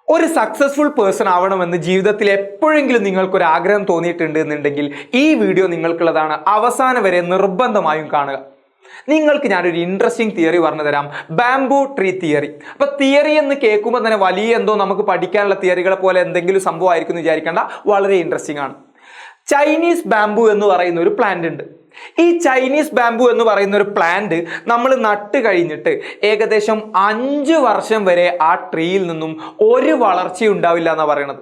ഒരു successful person ആവണമെന്ന് ജീവിതത്തിൽ എപ്പോഴെങ്കിലും നിങ്ങൾക്കൊരു ആഗ്രഹം തോന്നിയിട്ടുണ്ട് എന്നുണ്ടെങ്കിൽ ഈ വീഡിയോ നിങ്ങൾക്കുള്ളതാണ്. അവസാനം വരെ നിർബന്ധമായും കാണുക. നിങ്ങൾക്ക് ഞാനൊരു ഇൻട്രസ്റ്റിംഗ് തിയറി പറഞ്ഞു തരാം, ബാംബു ട്രീ തിയറി. അപ്പൊ തിയറി എന്ന് കേൾക്കുമ്പോൾ തന്നെ വലിയ എന്തോ നമുക്ക് പഠിക്കാനുള്ള തിയറികളെ പോലെ എന്തെങ്കിലും സംഭവമായിരിക്കും എന്ന് വിചാരിക്കേണ്ട, വളരെ ഇൻട്രസ്റ്റിംഗ് ആണ്. ചൈനീസ് ബാംബു എന്ന് പറയുന്ന ഒരു പ്ലാന്റ് ഉണ്ട്. ഈ ചൈനീസ് ബാംബു എന്ന് പറയുന്ന ഒരു പ്ലാന്റ് നമ്മൾ നട്ട് കഴിഞ്ഞിട്ട് ഏകദേശം 5 വർഷം വരെ ആ ട്രീയിൽ നിന്നും ഒരു വളർച്ചയും ഉണ്ടാവില്ല എന്നാണ് പറയണത്.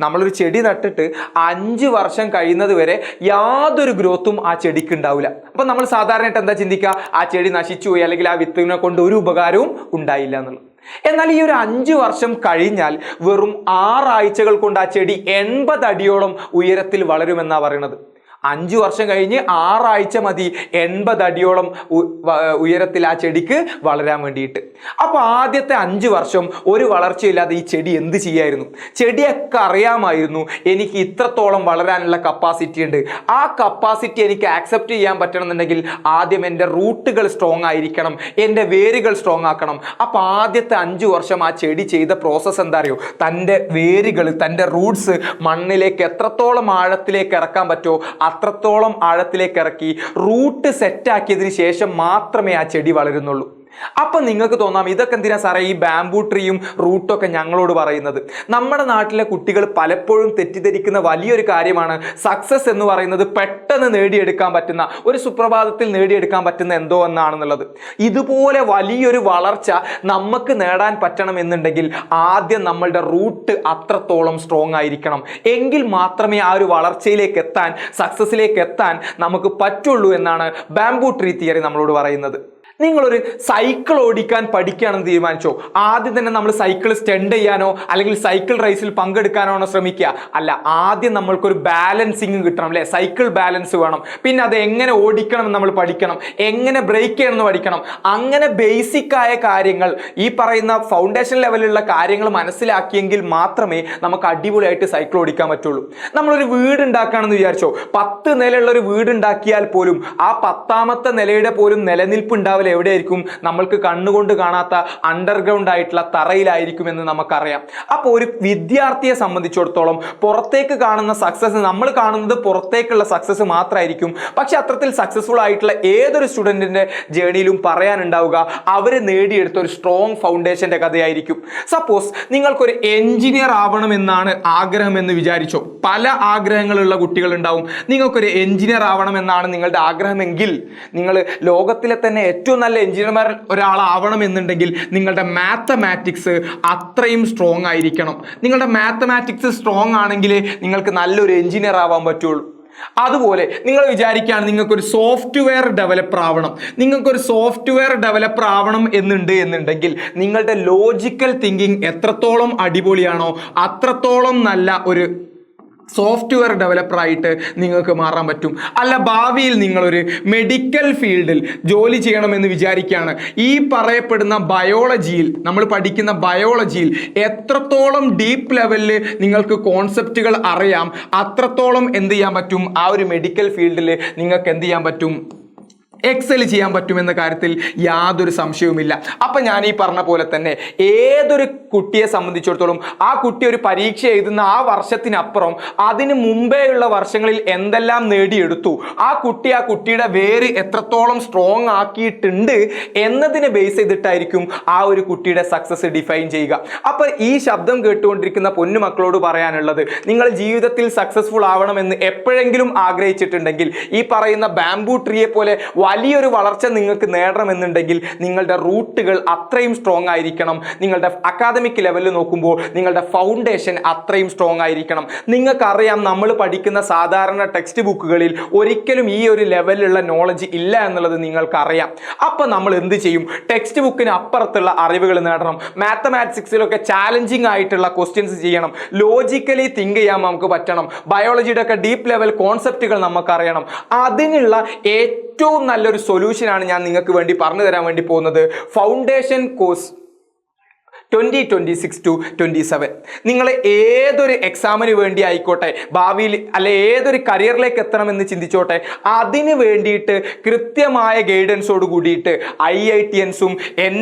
നമ്മളൊരു ചെടി നട്ടിട്ട് 5 വർഷം കഴിയുന്നത് വരെ യാതൊരു ഗ്രോത്തും ആ ചെടിക്ക് ഉണ്ടാവില്ല. അപ്പം നമ്മൾ സാധാരണയായിട്ട് എന്താ ചിന്തിക്കുക, ആ ചെടി നശിച്ചു പോയി അല്ലെങ്കിൽ ആ വിത്തിനെ കൊണ്ട് ഒരു ഉപകാരവും ഉണ്ടായില്ല എന്നുള്ളത്. എന്നാൽ ഈ ഒരു 5 വർഷം കഴിഞ്ഞാൽ വെറും 6 ആഴ്ചകൾ കൊണ്ട് ആ ചെടി 80 അടിയോളം ഉയരത്തിൽ വളരുമെന്നാണ് പറയുന്നത്. 5 വർഷം കഴിഞ്ഞ് 6 ആഴ്ച മതി 80 അടിയോളം ഉയരത്തിൽ ആ ചെടിക്ക് വളരാൻ വേണ്ടിയിട്ട്. അപ്പൊ ആദ്യത്തെ 5 വർഷം ഒരു വളർച്ചയില്ലാതെ ഈ ചെടി എന്ത് ചെയ്യായിരുന്നു? ചെടിയൊക്കെ അറിയാമായിരുന്നു എനിക്ക് ഇത്രത്തോളം വളരാനുള്ള കപ്പാസിറ്റി ഉണ്ട്, ആ കപ്പാസിറ്റി എനിക്ക് ആക്സെപ്റ്റ് ചെയ്യാൻ പറ്റണമെന്നുണ്ടെങ്കിൽ ആദ്യം എൻ്റെ റൂട്ടുകൾ സ്ട്രോങ് ആയിരിക്കണം, എൻ്റെ വേരുകൾ സ്ട്രോങ് ആക്കണം. അപ്പൊ ആദ്യത്തെ 5 വർഷം ആ ചെടി ചെയ്ത പ്രോസസ്സ് എന്താ അറിയോ? തൻ്റെ വേരുകൾ, തൻ്റെ റൂട്ട്സ് മണ്ണിലേക്ക് എത്രത്തോളം ആഴത്തിലേക്ക് ഇറക്കാൻ പറ്റുമോ അത്രത്തോളം ആഴത്തിലേക്ക് ഇറക്കി റൂട്ട് സെറ്റാക്കിയതിന് ശേഷം മാത്രമേ ആ ചെടി വളരുന്നുള്ളൂ. അപ്പൊ നിങ്ങൾക്ക് തോന്നാം, ഇതൊക്കെ എന്തിനാ സാറേ ഈ ബാംബു ട്രീയും റൂട്ടൊക്കെ ഞങ്ങളോട് പറയുന്നത്? നമ്മുടെ നാട്ടിലെ കുട്ടികൾ പലപ്പോഴും തെറ്റിദ്ധരിക്കുന്ന വലിയൊരു കാര്യമാണ് സക്സസ് എന്ന് പറയുന്നത് പെട്ടെന്ന് നേടിയെടുക്കാൻ പറ്റുന്ന, ഒരു സുപ്രഭാതത്തിൽ നേടിയെടുക്കാൻ പറ്റുന്ന എന്തോ എന്നാണെന്നുള്ളത്. ഇതുപോലെ വലിയൊരു വളർച്ച നമുക്ക് നേടാൻ പറ്റണം എന്നുണ്ടെങ്കിൽ ആദ്യം നമ്മളുടെ റൂട്ട് അത്രത്തോളം സ്ട്രോങ് ആയിരിക്കണം. എങ്കിൽ മാത്രമേ ആ ഒരു വളർച്ചയിലേക്ക് എത്താൻ, സക്സസിലേക്ക് എത്താൻ നമുക്ക് പറ്റുള്ളൂ എന്നാണ് ബാംബു ട്രീ തിയറി നമ്മളോട് പറയുന്നത്. നിങ്ങളൊരു സൈക്കിൾ ഓടിക്കാൻ പഠിക്കുകയാണെന്ന് തീരുമാനിച്ചോ, ആദ്യം തന്നെ നമ്മൾ സൈക്കിൾ സ്റ്റണ്ട് ചെയ്യാനോ അല്ലെങ്കിൽ സൈക്കിൾ റേസിൽ പങ്കെടുക്കാനോ ശ്രമിക്കുക? അല്ല, ആദ്യം നമ്മൾക്കൊരു ബാലൻസിങ് കിട്ടണം, അല്ലെ? സൈക്കിൾ ബാലൻസ് വേണം. പിന്നെ അത് എങ്ങനെ ഓടിക്കണം എന്ന് നമ്മൾ പഠിക്കണം, എങ്ങനെ ബ്രേക്ക് ചെയ്യണമെന്ന് പഠിക്കണം. അങ്ങനെ ബേസിക് ആയ കാര്യങ്ങൾ, ഈ പറയുന്ന ഫൗണ്ടേഷൻ ലെവലിലുള്ള കാര്യങ്ങൾ മനസ്സിലാക്കിയെങ്കിൽ മാത്രമേ നമുക്ക് അടിപൊളിയായിട്ട് സൈക്കിൾ ഓടിക്കാൻ പറ്റുള്ളൂ. നമ്മളൊരു വീട് ഉണ്ടാക്കുകയാണെന്ന് വിചാരിച്ചോ, 10 നിലയുള്ള ഒരു വീട് ഉണ്ടാക്കിയാൽ പോലും ആ 10ാമത്തെ നിലയുടെ പോലും നിലനിൽപ്പ് ഉണ്ടാവില്ല. എവിടെയായിരിക്കും? നമ്മൾക്ക് കണ്ണുകൊണ്ട് കാണാത്ത അണ്ടർഗ്രൗണ്ട് ആയിട്ടുള്ള തറയിലായിരിക്കും എന്ന് നമുക്കറിയാം. അപ്പോൾ ഒരു വിദ്യാർത്ഥിയെ സംബന്ധിച്ചിടത്തോളം പുറത്തേക്ക് കാണുന്ന സക്സസ്, നമ്മൾ കാണുന്നത് പുറത്തേക്കുള്ള സക്സസ് മാത്രമായിരിക്കും. പക്ഷെ അത്തരത്തിൽ സക്സസ്ഫുൾ ആയിട്ടുള്ള ഏതൊരു സ്റ്റുഡന്റിന്റെ ജേണിയിലും പറയാനുണ്ടാവുക അവർ നേടിയെടുത്ത ഒരു സ്ട്രോങ് ഫൗണ്ടേഷന്റെ കഥയായിരിക്കും. സപ്പോസ് നിങ്ങൾക്കൊരു എഞ്ചിനീയർ ആവണമെന്നാണ് ആഗ്രഹം എന്ന് വിചാരിച്ചോ. പല ആഗ്രഹങ്ങളുള്ള കുട്ടികൾ ഉണ്ടാവും. നിങ്ങൾക്കൊരു എഞ്ചിനീയർ ആവണമെന്നാണ് നിങ്ങളുടെ ആഗ്രഹമെങ്കിൽ നിങ്ങൾ ലോകത്തിലെ തന്നെ ഏറ്റവും നല്ല എഞ്ചിനീയർമാർ ഒരാളാവണം എന്നുണ്ടെങ്കിൽ നിങ്ങളുടെ മാത്തമാറ്റിക്സ് അത്രയും സ്ട്രോങ് ആയിരിക്കണം. നിങ്ങളുടെ മാത്തമാറ്റിക്സ് സ്ട്രോങ് ആണെങ്കിലേ നിങ്ങൾക്ക് നല്ലൊരു എഞ്ചിനീയർ ആവാൻ പറ്റുള്ളൂ. അതുപോലെ നിങ്ങൾ വിചാരിക്കുകയാണ് നിങ്ങൾക്കൊരു സോഫ്റ്റ്വെയർ ഡെവലപ്പർ ആവണം, നിങ്ങൾക്കൊരു സോഫ്റ്റ്വെയർ ഡെവലപ്പർ ആവണം എന്നുണ്ടെങ്കിൽ നിങ്ങളുടെ ലോജിക്കൽ തിങ്കിങ് എത്രത്തോളം അടിപൊളിയാണോ അത്രത്തോളം നല്ല ഒരു സോഫ്റ്റ്വെയർ ഡെവലപ്പറായിട്ട് നിങ്ങൾക്ക് മാറാൻ പറ്റും. അല്ല, ഭാവിയിൽ നിങ്ങളൊരു മെഡിക്കൽ ഫീൽഡിൽ ജോലി ചെയ്യണമെന്ന് വിചാരിക്കുകയാണ്. ഈ പറയപ്പെടുന്ന ബയോളജിയിൽ, നമ്മൾ പഠിക്കുന്ന ബയോളജിയിൽ എത്രത്തോളം ഡീപ്പ് ലെവലിൽ നിങ്ങൾക്ക് കോൺസെപ്റ്റുകൾ അറിയാം അത്രത്തോളം എന്ത് ചെയ്യാൻ പറ്റും? ആ ഒരു മെഡിക്കൽ ഫീൽഡിൽ നിങ്ങൾക്ക് എന്ത് ചെയ്യാൻ പറ്റും? എക്സൽ ചെയ്യാൻ പറ്റുമെന്ന കാര്യത്തിൽ യാതൊരു സംശയവുമില്ല. അപ്പം ഞാൻ ഈ പറഞ്ഞ പോലെ തന്നെ ഏതൊരു കുട്ടിയെ സംബന്ധിച്ചിടത്തോളം ആ കുട്ടി ഒരു പരീക്ഷ എഴുതുന്ന ആ വർഷത്തിനപ്പുറം അതിന് മുമ്പേയുള്ള വർഷങ്ങളിൽ എന്തെല്ലാം നേടിയെടുത്തു, ആ കുട്ടിയുടെ വേര് എത്രത്തോളം സ്ട്രോങ് ആക്കിയിട്ടുണ്ട് എന്നതിനെ ബേസ് ചെയ്തിട്ടായിരിക്കും ആ ഒരു കുട്ടിയുടെ സക്സസ് ഡിഫൈൻ ചെയ്യുക. അപ്പം ഈ ശബ്ദം കേട്ടുകൊണ്ടിരിക്കുന്ന പൊന്നു മക്കളോട് പറയാനുള്ളത്, നിങ്ങൾ ജീവിതത്തിൽ സക്സസ്ഫുൾ ആവണമെന്ന് എപ്പോഴെങ്കിലും ആഗ്രഹിച്ചിട്ടുണ്ടെങ്കിൽ ഈ പറയുന്ന ബാംബു ട്രീയെ പോലെ വലിയൊരു വളർച്ച നിങ്ങൾക്ക് നേടണമെന്നുണ്ടെങ്കിൽ നിങ്ങളുടെ റൂട്ടുകൾ അത്രയും സ്ട്രോങ് ആയിരിക്കണം. നിങ്ങളുടെ അക്കാദമിക് ലെവലിൽ നോക്കുമ്പോൾ നിങ്ങളുടെ ഫൗണ്ടേഷൻ അത്രയും സ്ട്രോങ് ആയിരിക്കണം. നിങ്ങൾക്കറിയാം, നമ്മൾ പഠിക്കുന്ന സാധാരണ ടെക്സ്റ്റ് ബുക്കുകളിൽ ഒരിക്കലും ഈ ഒരു ലെവലിലുള്ള നോളജ് ഇല്ല എന്നുള്ളത് നിങ്ങൾക്കറിയാം. അപ്പം നമ്മൾ എന്ത് ചെയ്യും? ടെക്സ്റ്റ് ബുക്കിന് അപ്പുറത്തുള്ള അറിവുകൾ നേടണം. മാത്തമാറ്റിക്സിലൊക്കെ ചാലഞ്ചിങ് ആയിട്ടുള്ള ക്വസ്റ്റ്യൻസ് ചെയ്യണം. ലോജിക്കലി തിങ്ക് ചെയ്യാൻ നമുക്ക് പറ്റണം. ബയോളജിയുടെ ഒക്കെ ഡീപ്പ് ലെവൽ കോൺസെപ്റ്റുകൾ നമുക്കറിയണം. അതിനുള്ള ഏറ്റവും നല്ലൊരു സൊല്യൂഷനാണ് ഞാൻ നിങ്ങൾക്ക് വേണ്ടി പറഞ്ഞു തരാൻ വേണ്ടി പോകുന്നത്. Foundation course 2026-27. നിങ്ങൾ ഏതൊരു എക്സാമിന് വേണ്ടി ആയിക്കോട്ടെ, ഭാവിയിൽ അല്ലെ ഏതൊരു കരിയറിലേക്ക് എത്തണമെന്ന് ചിന്തിച്ചോട്ടെ, അതിന് വേണ്ടിയിട്ട് കൃത്യമായ ഗൈഡൻസോട് കൂടിയിട്ട് IITians-ഉം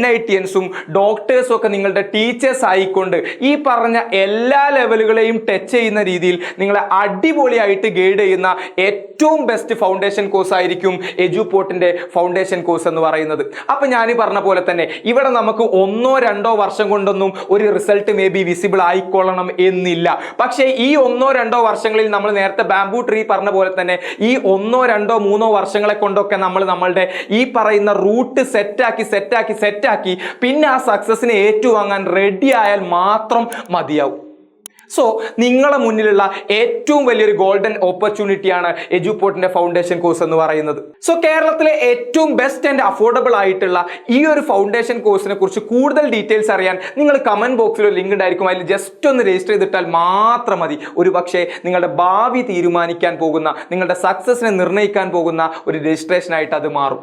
NITians-ഉം ഡോക്ടേഴ്സും ഒക്കെ നിങ്ങളുടെ ടീച്ചേഴ്സ് ആയിക്കൊണ്ട് ഈ പറഞ്ഞ എല്ലാ ലെവലുകളെയും ടച്ച് ചെയ്യുന്ന രീതിയിൽ നിങ്ങളെ അടിപൊളിയായിട്ട് ഗൈഡ് ചെയ്യുന്ന ഏറ്റവും ബെസ്റ്റ് ഫൗണ്ടേഷൻ കോഴ്സ് ആയിരിക്കും എജുപോർട്ടിന്റെ ഫൗണ്ടേഷൻ കോഴ്സ് എന്ന് പറയുന്നത്. അപ്പൊ ഞാൻ പറഞ്ഞ പോലെ തന്നെ ഇവിടെ നമുക്ക് 1-2 വർഷം കൊണ്ടൊന്നും ഒരു റിസൾട്ട് മേ ബി വിസിബിൾ ആയിക്കൊള്ളണം എന്നില്ല. പക്ഷേ ഈ 1-2 വർഷങ്ങളിൽ നമ്മൾ നേരത്തെ ബാംബു ട്രീ പറഞ്ഞ പോലെ തന്നെ ഈ 1-2-3 വർഷങ്ങളെ കൊണ്ടൊക്കെ നമ്മൾ നമ്മളുടെ ഈ പറയുന്ന റൂട്ട് സെറ്റാക്കി പിന്നെ ആ സക്സസിനെ ഏറ്റുവാങ്ങാൻ റെഡി ആയാൽ മാത്രം മതിയാവും. സോ നിങ്ങളെ മുന്നിലുള്ള ഏറ്റവും വലിയൊരു ഗോൾഡൻ ഓപ്പർച്യൂണിറ്റിയാണ് എജുപോർട്ടിന്റെ ഫൗണ്ടേഷൻ കോഴ്സ് എന്ന് പറയുന്നത്. സോ കേരളത്തിലെ ഏറ്റവും ബെസ്റ്റ് ആൻഡ് അഫോർഡബിൾ ആയിട്ടുള്ള ഈ ഒരു ഫൗണ്ടേഷൻ കോഴ്സിനെ കുറിച്ച് കൂടുതൽ ഡീറ്റെയിൽസ് അറിയാൻ നിങ്ങൾ കമന്റ് ബോക്സിൽ ഒരു ലിങ്ക് ഉണ്ടായിരിക്കും, അതിൽ ജസ്റ്റ് ഒന്ന് രജിസ്റ്റർ ചെയ്തിട്ടാൽ മാത്രം മതി. ഒരു പക്ഷേ നിങ്ങളുടെ ഭാവി തീരുമാനിക്കാൻ പോകുന്ന, നിങ്ങളുടെ സക്സസിനെ നിർണ്ണയിക്കാൻ പോകുന്ന ഒരു രജിസ്ട്രേഷൻ ആയിട്ട് അത് മാറും.